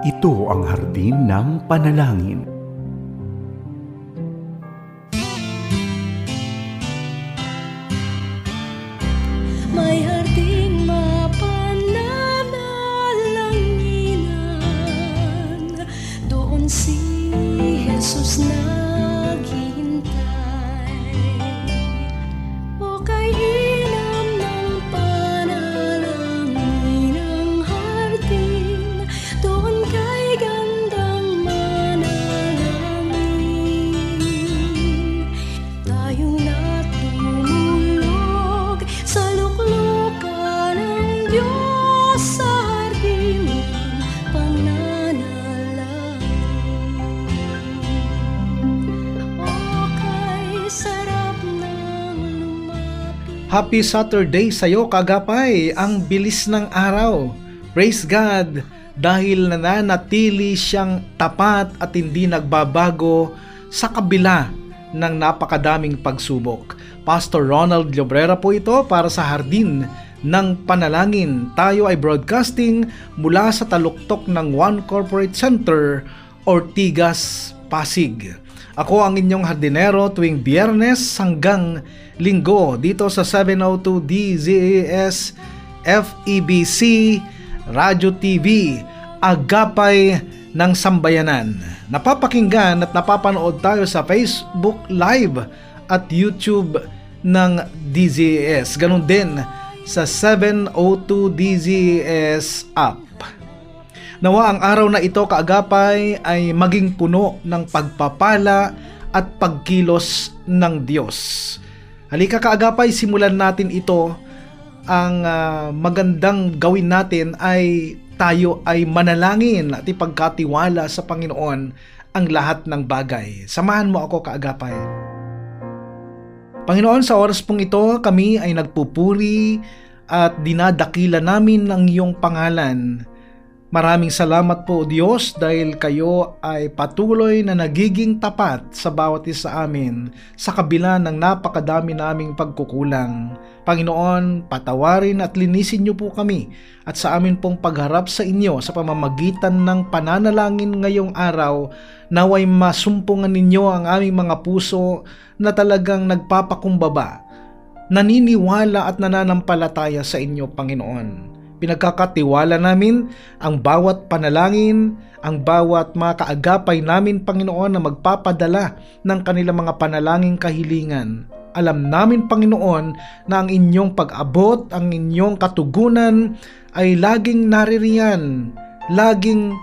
Ito ang hardin ng panalangin. May harding mapananalanginan, doon si Jesus naghihintay. O kainam ng panalangin ang hardin, doon kay gandang manalangin. Tayong natutulog sa luklukan ng Diyos sa hardin ng pananalangin. O kay sarap ng lumapit. Happy Saturday sa'yo, Kagapay! Ang bilis ng araw. Praise God! Dahil nananatili siyang tapat at hindi nagbabago sa kabila ng napakadaming pagsubok. Pastor Ronald Llobrera po ito para sa Hardin ng Panalangin. Tayo ay broadcasting mula sa taluktok ng One Corporate Center, Ortigas, Pasig. Ako ang inyong hardinero tuwing Biyernes hanggang Linggo dito sa 702 DZAS FEBC Radio TV, Agapay ng Sambayanan. Napapakinggan at napapanood tayo sa Facebook Live at YouTube ng DZAS. Ganun din sa 702 DZAS app. Nawa ang araw na ito, Kaagapay, ay maging puno ng pagpapala at pagkilos ng Diyos. Halika, Kaagapay, simulan natin ito. Ang magandang gawin natin ay tayo ay manalangin at ipagkatiwala sa Panginoon ang lahat ng bagay. Samahan mo ako, Kaagapay. Panginoon, sa oras pong ito, kami ay nagpupuri at dinadakila namin ang iyong pangalan. Maraming salamat po, Diyos, dahil kayo ay patuloy na nagiging tapat sa bawat isa amin sa kabila ng napakadami naming pagkukulang. Panginoon, patawarin at linisin niyo po kami at sa amin pong pagharap sa inyo sa pamamagitan ng pananalangin ngayong araw, naway masumpungan ninyo ang aming mga puso na talagang nagpapakumbaba, naniniwala at nananampalataya sa inyo, Panginoon. Pinagkakatiwala namin ang bawat panalangin, ang bawat mga kaagapay namin, Panginoon, na magpapadala ng kanilang mga panalangin kahilingan. Alam namin, Panginoon, na ang inyong pag-abot, ang inyong katugunan ay laging naririyan, laging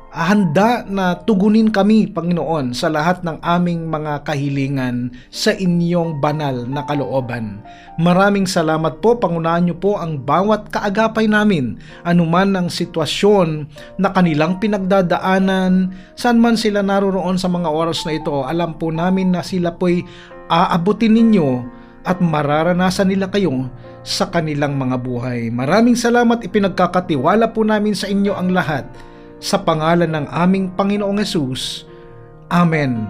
handa na tugunin kami, Panginoon, sa lahat ng aming mga kahilingan sa inyong banal na kalooban. Maraming salamat po, pangunahan niyo po ang bawat kaagapay namin, anuman ang sitwasyon na kanilang pinagdadaanan, saan man sila naroroon sa mga oras na ito. Alam po namin na sila po'y aabutin ninyo at mararanasan nila kayo sa kanilang mga buhay. Maraming salamat, ipinagkakatiwala po namin sa inyo ang lahat. Sa pangalan ng aming Panginoong Hesus. Amen.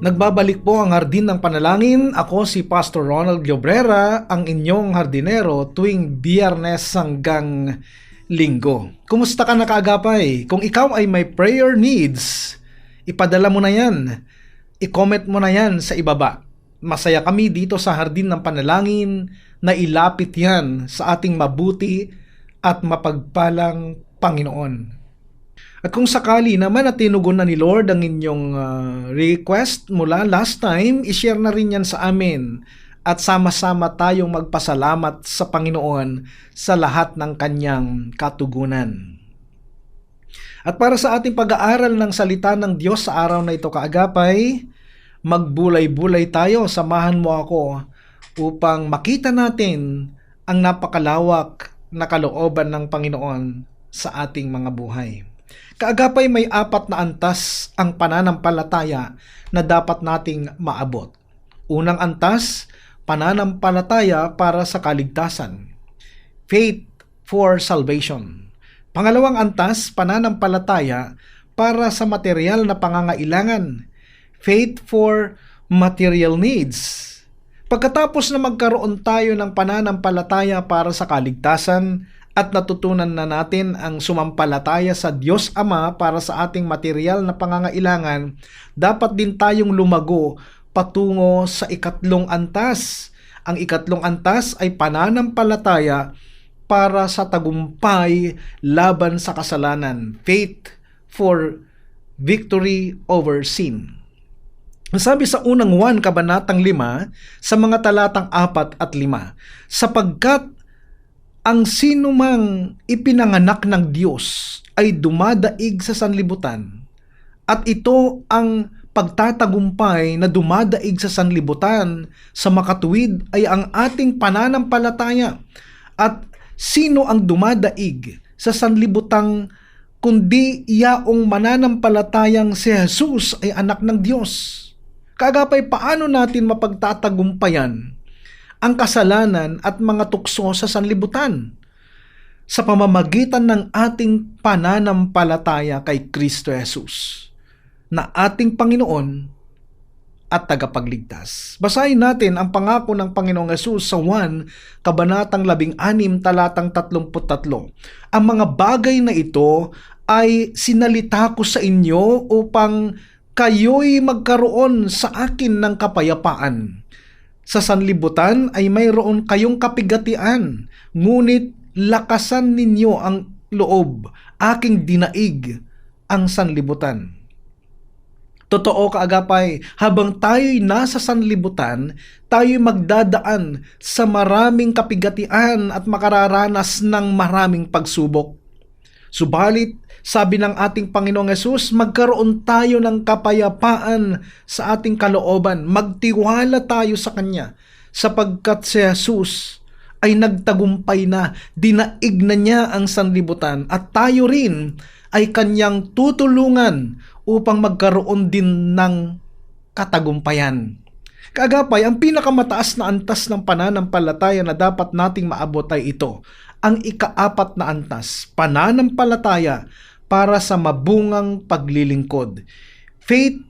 Nagbabalik po ang Hardin ng Panalangin. Ako si Pastor Ronald Llobrera, ang inyong hardinero tuwing Biyernes hanggang Linggo. Kumusta ka na, Kaagapay? Kung ikaw ay may prayer needs, ipadala mo na yan. I-comment mo na yan sa ibaba. Masaya kami dito sa Hardin ng Panalangin na ilapit yan sa ating mabuti at mapagpalang Panginoon. At kung sakali naman na tinugon na ni Lord ang inyong request mula last time, ishare na rin yan sa amin at sama-sama tayong magpasalamat sa Panginoon sa lahat ng kanyang katugunan. At para sa ating pag-aaral ng salita ng Diyos sa araw na ito, Kaagapay, magbulay-bulay tayo. Samahan mo ako upang makita natin ang napakalawak na kalooban ng Panginoon sa ating mga buhay. Kaagapay, may 4 na antas ang pananampalataya na dapat nating maabot. Unang antas, pananampalataya para sa kaligtasan. Faith for salvation. Pangalawang antas, pananampalataya para sa material na pangangailangan. Faith for material needs. Pagkatapos na magkaroon tayo ng pananampalataya para sa kaligtasan at natutunan na natin ang sumampalataya sa Diyos Ama para sa ating material na pangangailangan, dapat din tayong lumago patungo sa ikatlong antas. Ang ikatlong antas ay pananampalataya para sa tagumpay laban sa kasalanan. Faith for victory over sin. Sabi sa unang 1 Kabanatang 5 sa mga talatang 4 at 5, sapagkat ang sinumang ipinanganak ng Diyos ay dumadaig sa sanlibutan, at ito ang pagtatagumpay na dumadaig sa sanlibutan sa makatuwid ay ang ating pananampalataya. At sino ang dumadaig sa sanlibutang kundi yaong mananampalatayang si Jesus ay anak ng Diyos? Kaagapay, paano natin mapagtatagumpayan ang kasalanan at mga tukso sa sanlibutan? Sa pamamagitan ng ating pananampalataya kay Kristo Jesus na ating Panginoon at tagapagligtas. Basahin natin ang pangako ng Panginoong Jesus sa 1 Kabanatang 16 talatang 33. Ang mga bagay na ito ay sinalita ko sa inyo upang kayo'y magkaroon sa akin ng kapayapaan. Sa sanlibutan ay mayroon kayong kapigatian, ngunit lakasan ninyo ang loob, aking dinaig ang sanlibutan. Totoo, kaagapay, habang tayo'y nasa sanlibutan, tayo'y magdadaan sa maraming kapigatian at makararanas ng maraming pagsubok. Subalit, sabi ng ating Panginoong Hesus, magkaroon tayo ng kapayapaan sa ating kalooban. Magtiwala tayo sa Kanya, sapagkat si Jesus ay nagtagumpay na, dinaig na niya ang sanlibutan, at tayo rin ay Kanyang tutulungan upang magkaroon din ng katagumpayan. Kaagapay, ang pinakamataas na antas ng pananampalataya na dapat nating maabot ay ito, ang ika-4 na antas, pananampalataya para sa mabungang paglilingkod. Faith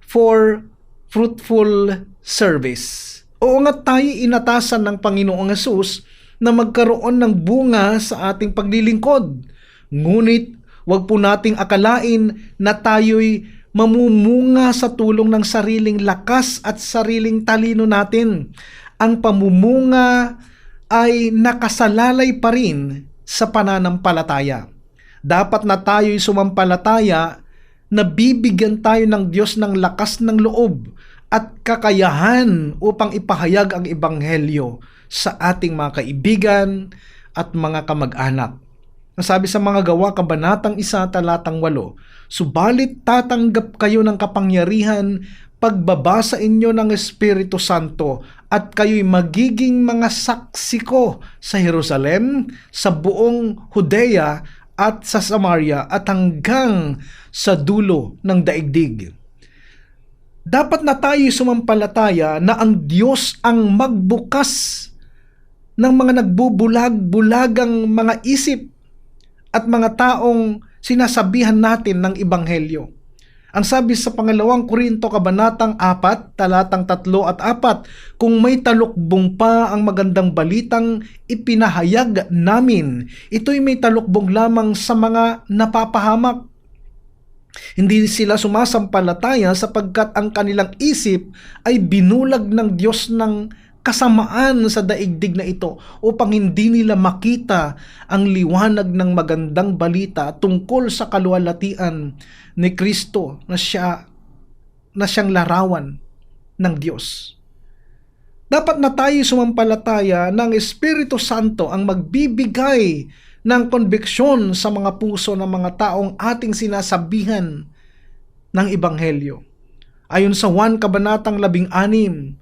for fruitful service. Oo nga, tayo inatasan ng Panginoong Hesus na magkaroon ng bunga sa ating paglilingkod. Ngunit, huwag po nating akalain na tayo'y mamumunga sa tulong ng sariling lakas at sariling talino natin. Ang pamumunga ay nakasalalay pa rin sa pananampalataya. Dapat na tayo'y sumampalataya na bibigyan tayo ng Diyos ng lakas ng loob at kakayahan upang ipahayag ang ebanghelyo sa ating mga kaibigan at mga kamag-anak. Sabi sa mga Gawa, Kabanatang 1, talatang 8, subalit tatanggap kayo ng kapangyarihan pagbaba sa inyo ng Espiritu Santo, at kayo'y magiging mga saksi ko sa Jerusalem, sa buong Judea at sa Samaria, at hanggang sa dulo ng daigdig. Dapat na tayo sumampalataya na ang Diyos ang magbukas ng mga nagbubulag-bulagang mga isip at mga taong sinasabihan natin ng ebanghelyo. Ang sabi sa pangalawang Korinto Kabanatang 4, talatang 3 at 4, kung may talukbong pa ang magandang balitang ipinahayag namin, ito'y may talukbong lamang sa mga napapahamak. Hindi sila sumasampalataya sapagkat ang kanilang isip ay binulag ng Diyos ng kasamaan sa daigdig na ito upang hindi nila makita ang liwanag ng magandang balita tungkol sa kaluwalhatian ni Kristo na siyang larawan ng Diyos. Dapat na tayo sumampalataya ng Espiritu Santo ang magbibigay ng konbiksyon sa mga puso ng mga taong ating sinasabihan ng ebanghelyo. Ayon sa 1 Kabanatang 16,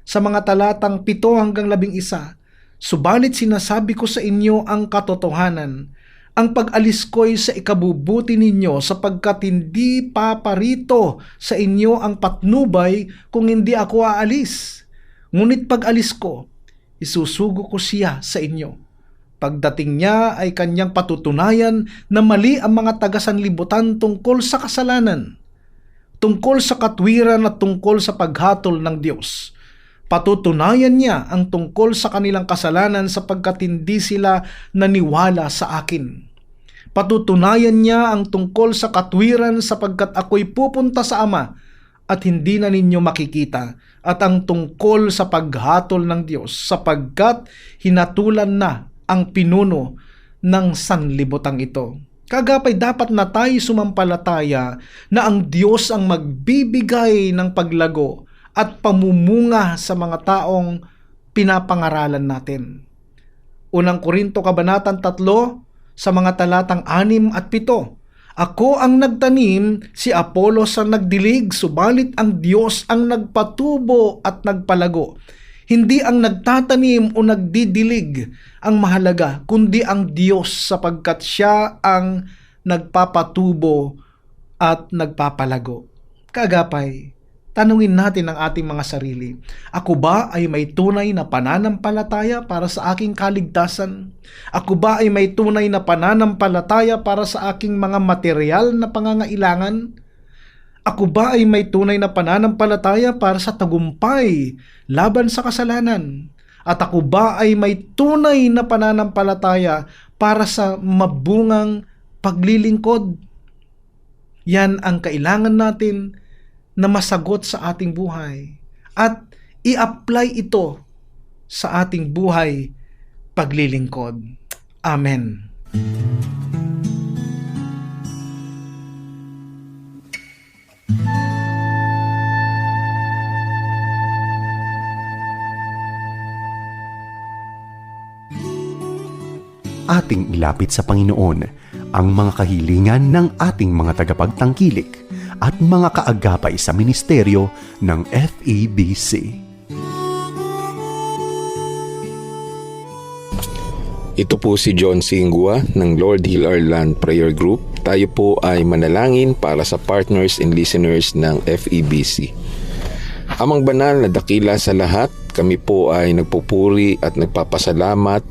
sa mga talatang 7 hanggang 11, subalit sinasabi ko sa inyo ang katotohanan, ang pag-alis ko'y sa ikabubuti ninyo, sapagkat hindi paparito sa inyo ang patnubay kung hindi ako aalis. Ngunit pag-alis ko, isusugo ko siya sa inyo. Pagdating niya ay kanyang patutunayan na mali ang mga taga-sanlibutan tungkol sa kasalanan, tungkol sa katwiran at tungkol sa paghatol ng Diyos. Patutunayan niya ang tungkol sa kanilang kasalanan sapagkat hindi sila naniwala sa akin. Patutunayan niya ang tungkol sa katwiran sapagkat ako'y pupunta sa Ama at hindi na ninyo makikita, at ang tungkol sa paghatol ng Diyos sapagkat hinatulan na ang pinuno ng sanlibutang ito. Kagapay dapat na tayo sumampalataya na ang Diyos ang magbibigay ng paglago at pamumunga sa mga taong pinapangaralan natin. Unang Korinto Kabanatang 3 sa mga talatang 6 at 7. Ako ang nagtanim, si Apolos ang nagdilig, subalit ang Diyos ang nagpatubo at nagpalago. Hindi ang nagtatanim o nagdidilig ang mahalaga, kundi ang Diyos sapagkat Siya ang nagpapatubo at nagpapalago. Kagapay, tanungin natin ang ating mga sarili. Ako ba ay may tunay na pananampalataya para sa aking kaligtasan? Ako ba ay may tunay na pananampalataya para sa aking mga material na pangangailangan? Ako ba ay may tunay na pananampalataya para sa tagumpay laban sa kasalanan? At ako ba ay may tunay na pananampalataya para sa mabungang paglilingkod? Yan ang kailangan natin na masagot sa ating buhay at i-apply ito sa ating buhay paglilingkod. Amen. Ating ilapit sa Panginoon ang mga kahilingan ng ating mga tagapagtangkilik at mga kaagapay sa ministeryo ng FEBC. Ito po si John Singua ng Lord Heal Our Land Prayer Group. Tayo po ay manalangin para sa partners and listeners ng FEBC. Amang banal na dakila sa lahat, kami po ay nagpupuri at nagpapasalamat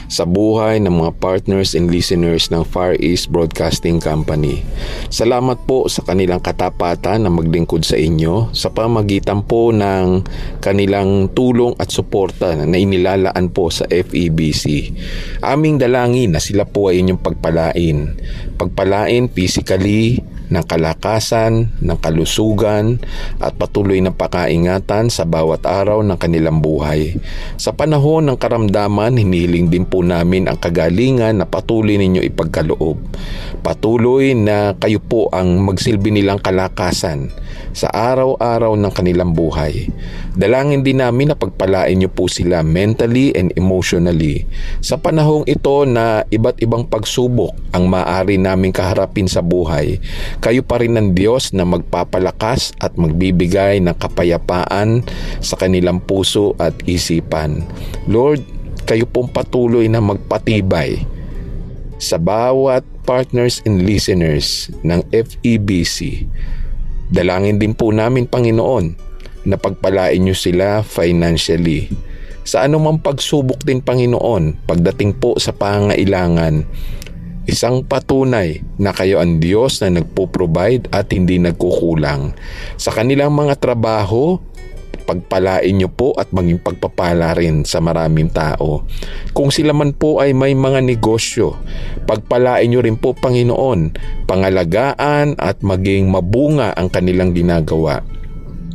sa buhay ng mga partners and listeners ng Far East Broadcasting Company. Salamat po sa kanilang katapatan na maglingkod sa inyo sa pamagitan po ng kanilang tulong at suporta na inilalaan po sa FEBC. Aming dalangin na sila po ay inyong pagpalain. Pagpalain physically, ng kalakasan, ng kalusugan at patuloy na pakaingatan sa bawat araw ng kanilang buhay. Sa panahon ng karamdaman, hinihiling din po namin ang kagalingan na patuloy ninyo ipagkaloob. Patuloy na kayo po ang magsilbi nilang kalakasan sa araw-araw ng kanilang buhay. Dalangin din namin na pagpalain niyo po sila mentally and emotionally. Sa panahong ito na iba't ibang pagsubok ang maaari namin kaharapin sa buhay, kayo pa rin ng Diyos na magpapalakas at magbibigay ng kapayapaan sa kanilang puso at isipan. Lord, kayo pong patuloy na magpatibay sa bawat partners and listeners ng FEBC. Dalangin din po namin, Panginoon, na pagpalain niyo sila financially. Sa anumang pagsubok din, Panginoon, pagdating po sa pangailangan, isang patunay na kayo ang Diyos na nagpo-provide at hindi nagkukulang. Sa kanilang mga trabaho, pagpalain niyo po at maging pagpapala rin sa maraming tao. Kung sila man po ay may mga negosyo, pagpalain niyo rin po, Panginoon, pangalagaan at maging mabunga ang kanilang ginagawa.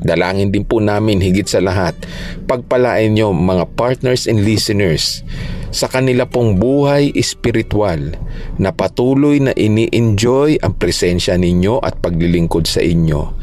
Dalangin din po namin higit sa lahat, pagpalain niyo mga partners and listeners sa kanila pong buhay espiritual na patuloy na ini-enjoy ang presensya ninyo at paglilingkod sa inyo.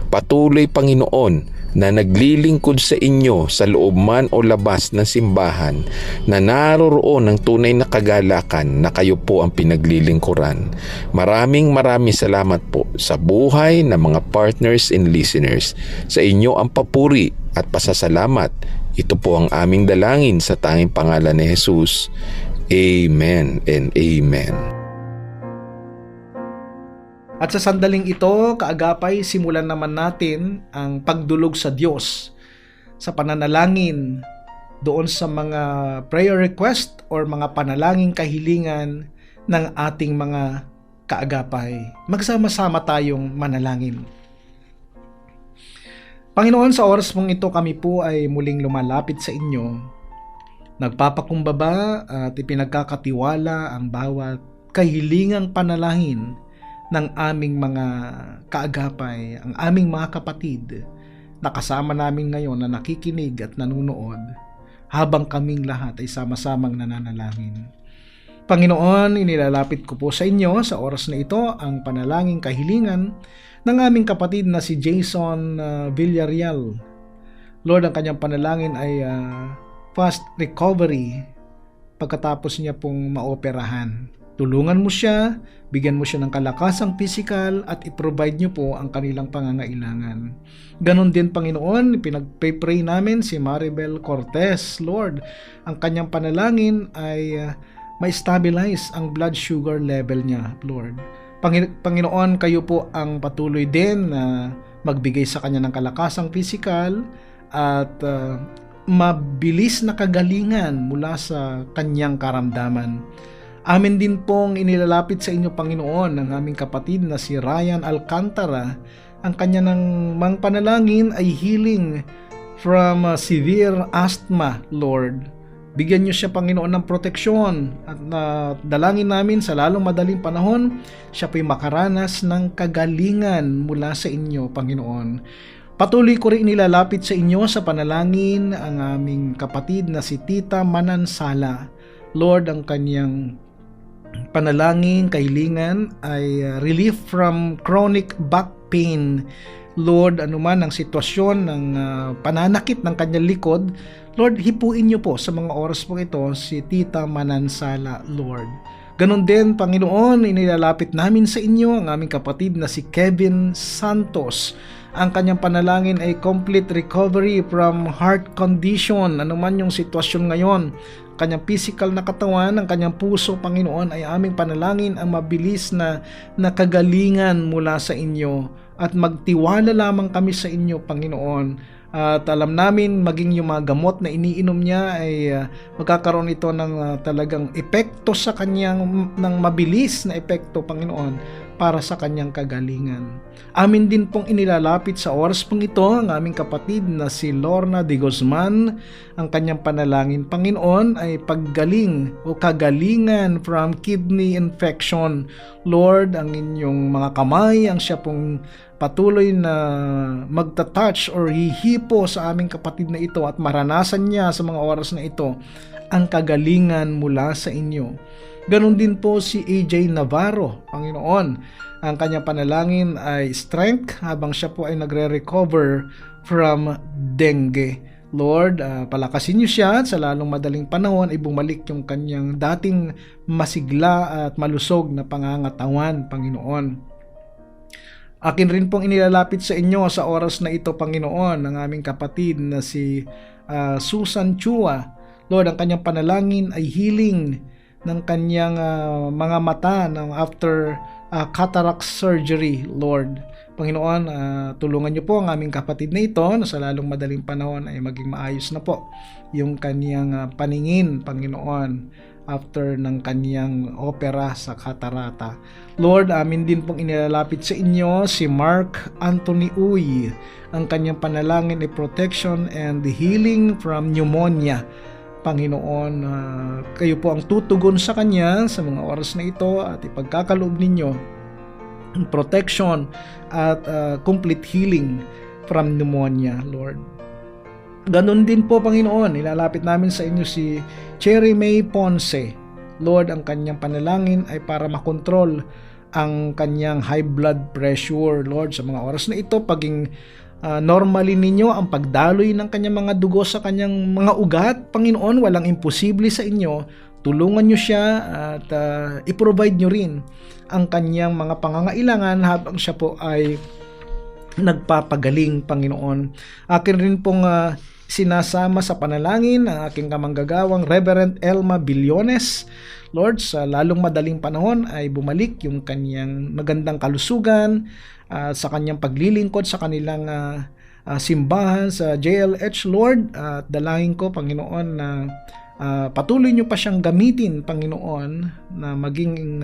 Patuloy, Panginoon, na naglilingkod sa inyo sa loob man o labas ng simbahan, na naroroon ng tunay na kagalakan na kayo po ang pinaglilingkuran. Maraming salamat po sa buhay ng mga partners and listeners. Sa inyo ang papuri at pasasalamat. Ito po ang aming dalangin sa tanging pangalan ni Jesus. Amen and Amen. At sa sandaling ito, kaagapay, simulan naman natin ang pagdulog sa Diyos sa pananalangin doon sa mga prayer request or mga panalangin kahilingan ng ating mga kaagapay. Magsama-sama tayong manalangin. Panginoon, sa oras pong ito kami po ay muling lumalapit sa inyo. Nagpapakumbaba at ipinagkakatiwala ang bawat kahilingang panalangin ng aming mga kaagapay, ang aming mga kapatid na kasama namin ngayon na nakikinig at nanunood habang kaming lahat ay sama-samang nananalangin. Panginoon, inilalapit ko po sa inyo sa oras na ito ang panalangin kahilingan ng aming kapatid na si Jason Villarreal. Lord, ang kanyang panalangin ay fast recovery pagkatapos niya pong maoperahan. Tulungan mo siya, bigyan mo siya ng kalakasang pisikal at i-provide niyo po ang kanilang pangangailangan. Ganon din, Panginoon, pinag-pray namin si Maribel Cortez. Lord, ang kanyang panalangin ay ma-stabilize ang blood sugar level niya, Lord. Panginoon, kayo po ang patuloy din na magbigay sa kanya ng kalakasang pisikal at mabilis na kagalingan mula sa kanyang karamdaman. Amin din pong inilalapit sa inyo, Panginoon, ng aming kapatid na si Ryan Alcantara. Ang kanya ng mga panalangin ay healing from severe asthma, Lord. Bigyan niyo siya, Panginoon, ng proteksyon at dalangin namin sa lalong madaling panahon, siya po'y makaranas ng kagalingan mula sa inyo, Panginoon. Patuloy ko rin nilalapit sa inyo sa panalangin ang aming kapatid na si Tita Manansala. Lord, ang kanyang panalangin, kahilingan ay relief from chronic back pain. Lord, anuman ang sitwasyon ng pananakit ng kanyang likod, Lord, hipuin niyo po sa mga oras po ito si Tita Manansala, Lord. Ganon din, Panginoon, inilalapit namin sa inyo ang aming kapatid na si Kevin Santos. Ang kanyang panalangin ay complete recovery from heart condition. Anuman yung sitwasyon ngayon, kanyang physical na katawan, ang kanyang puso, Panginoon, ay aming panalangin ang mabilis na kagalingan mula sa inyo. At magtiwala lamang kami sa inyo, Panginoon. At alam namin maging yung mga gamot na iniinom niya ay magkakaroon ito ng talagang epekto sa kanyang, ng mabilis na epekto, Panginoon, para sa kanyang kagalingan. Amin din pong inilalapit sa oras pong ito ang aming kapatid na si Lorna de Guzman. Ang kanyang panalangin, Panginoon, ay paggaling o kagalingan from kidney infection. Lord, ang inyong mga kamay, ang siya pong patuloy na magta-touch or hihipo sa aming kapatid na ito at maranasan niya sa mga oras na ito ang kagalingan mula sa inyo. Ganon din po si AJ Navarro, Panginoon. Ang kanyang panalangin ay strength habang siya po ay nagre-recover from dengue. Lord, palakasin niyo siya at sa lalong madaling panahon ay bumalik yung kanyang dating masigla at malusog na pangangatawan, Panginoon. Akin rin pong inilalapit sa inyo sa oras na ito, Panginoon, ang aming kapatid na si Susan Chua. Lord, ang kanyang panalangin ay healing ng kanyang mga mata after cataract surgery, Lord. Panginoon, tulungan niyo po ang aming kapatid na ito na sa lalong madaling panahon ay maging maayos na po yung kanyang paningin, Panginoon, after ng kanyang opera sa katarata. Lord, amin din pong inilalapit sa inyo si Mark Anthony Uy. Ang kanyang panalangin ay protection and healing from pneumonia. Panginoon, kayo po ang tutugon sa kanya sa mga oras na ito at ipagkakaloob ninyo protection at complete healing from pneumonia, Lord. Ganon din po, Panginoon, ilalapit namin sa inyo si Cherry May Ponce. Lord, ang kanyang panalangin ay para makontrol ang kanyang high blood pressure. Lord, sa mga oras na ito, paging normally ninyo ang pagdaloy ng kanyang mga dugo sa kanyang mga ugat. Panginoon, walang imposible sa inyo. Tulungan nyo siya at i-provide nyo rin ang kanyang mga pangangailangan habang siya po ay nagpapagaling, Panginoon. Akin rin pong sinasama sa panalangin ang aking kamanggagawang Reverend Elma Billones. Lord, sa lalong madaling panahon ay bumalik yung kanyang magandang kalusugan sa kanyang paglilingkod sa kanilang simbahan sa JLH, Lord. At dalangin ko, Panginoon, na patuloy nyo pa siyang gamitin, Panginoon, na maging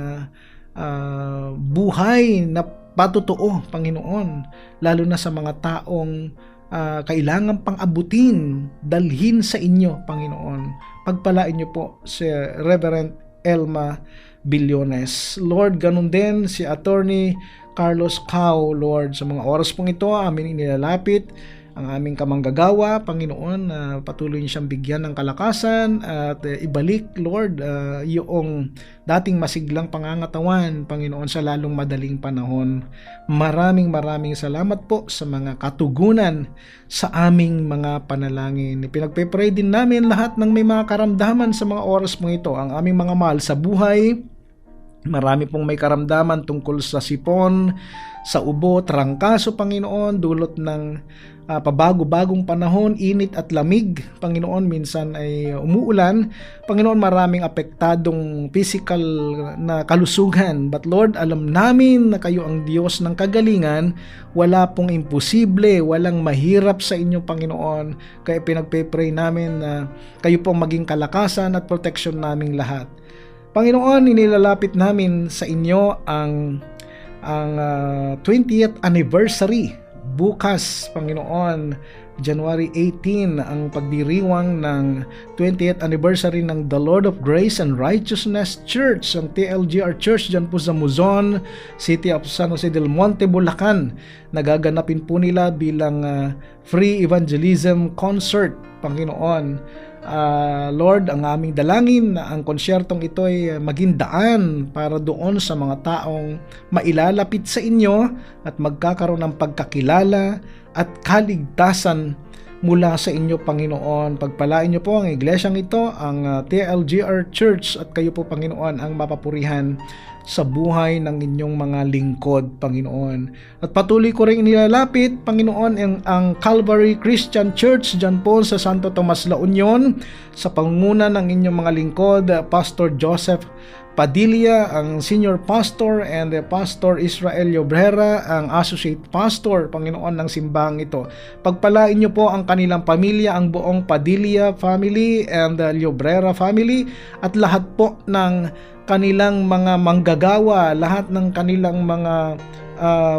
buhay na patotoo, Panginoon, lalo na sa mga taong kailangan pang abutin, dalhin sa inyo, Panginoon. Pagpalain niyo po si Reverend Elma Billones. Lord, ganun din si Attorney Carlos Cao, Lord. Sa mga oras pong ito, amin inilalapit ang aming kamanggagawa, Panginoon, na patuloy niyo siyang bigyan ng kalakasan at ibalik, Lord, yung dating masiglang pangangatawan, Panginoon, sa lalong madaling panahon. Maraming salamat po sa mga katugunan sa aming mga panalangin. Pinagpe-pray din namin lahat ng may mga karamdaman sa mga oras mong ito, ang aming mga mahal sa buhay. Marami pong may karamdaman tungkol sa sipon, sa ubo, trangkaso, Panginoon, dulot ng pabago-bagong panahon, init at lamig, Panginoon, minsan ay umuulan, Panginoon, maraming apektadong physical na kalusugan, but Lord, alam namin na kayo ang Diyos ng kagalingan, wala pong imposible, walang mahirap sa inyo, Panginoon, kaya pinagpe-pray namin na kayo pong maging kalakasan at protection naming lahat. Panginoon, inilalapit namin sa inyo ang 20th anniversary. Bukas, Panginoon, January 18, ang pagdiriwang ng 20th anniversary ng The Lord of Grace and Righteousness Church, ang TLGR Church dyan po sa Muzon, City of San Jose del Monte, Bulacan. Nagaganapin po nila bilang free evangelism concert, Panginoon. Lord, ang aming dalangin na ang konsyertong ito ay maging daan para doon sa mga taong mailalapit sa inyo at magkakaroon ng pagkakilala at kaligtasan mula sa inyo, Panginoon. Pagpalain niyo po ang iglesyang ito, ang TLGR Church, at kayo po, Panginoon, ang mapapurihan sa buhay ng inyong mga lingkod, Panginoon. At patuloy ko rin inilalapit, Panginoon, ang Calvary Christian Church dyan po sa Santo Tomas, La Union, sa pangunguna ng inyong mga lingkod, Pastor Joseph Padilla, ang Senior Pastor, and Pastor Israel Llobrera, ang Associate Pastor, Panginoon, ng simbahang ito. Pagpalain niyo po ang kanilang pamilya, ang buong Padilla family and Llobrera family, at lahat po ng kanilang mga manggagawa, lahat ng kanilang mga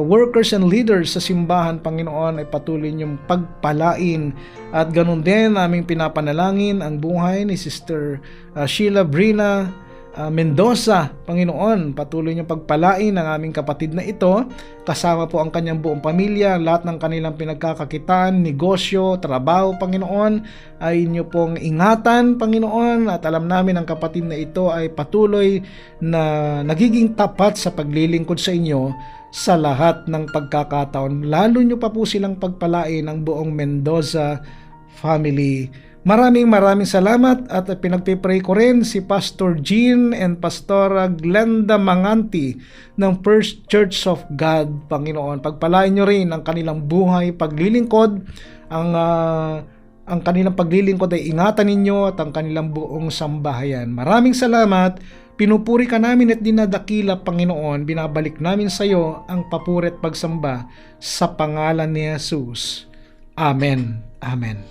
workers and leaders sa simbahan, Panginoon, ay patuloy niyong pagpalain. At ganun din aming pinapanalangin ang buhay ni Sister Sheila Brina Mendoza, Panginoon. Patuloy niyong pagpalain ang aming kapatid na ito, kasama po ang kanyang buong pamilya, lahat ng kanilang pinagkakakitaan, negosyo, trabaho, Panginoon, ay inyo pong ingatan, Panginoon. At alam namin ang kapatid na ito ay patuloy na nagiging tapat sa paglilingkod sa inyo sa lahat ng pagkakataon. Lalo nyo pa po silang pagpalain ang buong Mendoza family. Maraming salamat, at pinagpipray ko rin si Pastor Jean and Pastora Glenda Manganti ng First Church of God, Panginoon. Pagpalain nyo rin ang kanilang buhay, paglilingkod, ang kanilang paglilingkod ay ingatan ninyo at ang kanilang buong sambahayan. Maraming salamat. Pinupuri ka namin at dinadakila, Panginoon. Binabalik namin sa iyo ang papuri at pagsamba sa pangalan ni Jesus. Amen. Amen.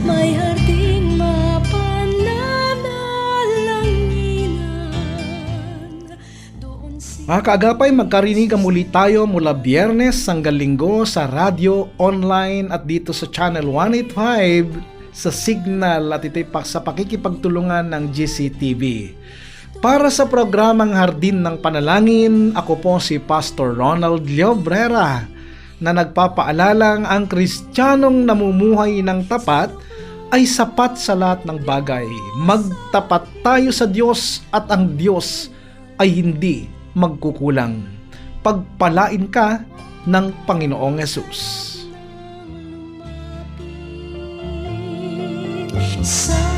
May harding mapananalanginan doon Mga kaagapay, magkarinigan muli tayo mula Biyernes hanggang Linggo sa radyo, online at dito sa Channel 185 sa Signal, at ito'y sa pakikipagtulungan ng GCTV. Para sa programang Hardin ng Panalangin, ako po si Pastor Ronald Llobrera, na nagpapaalalang ang Kristiyanong namumuhay ng tapat ay sapat sa lahat ng bagay. Magtapat tayo sa Diyos at ang Diyos ay hindi magkukulang. Pagpalain ka ng Panginoong Hesus. sa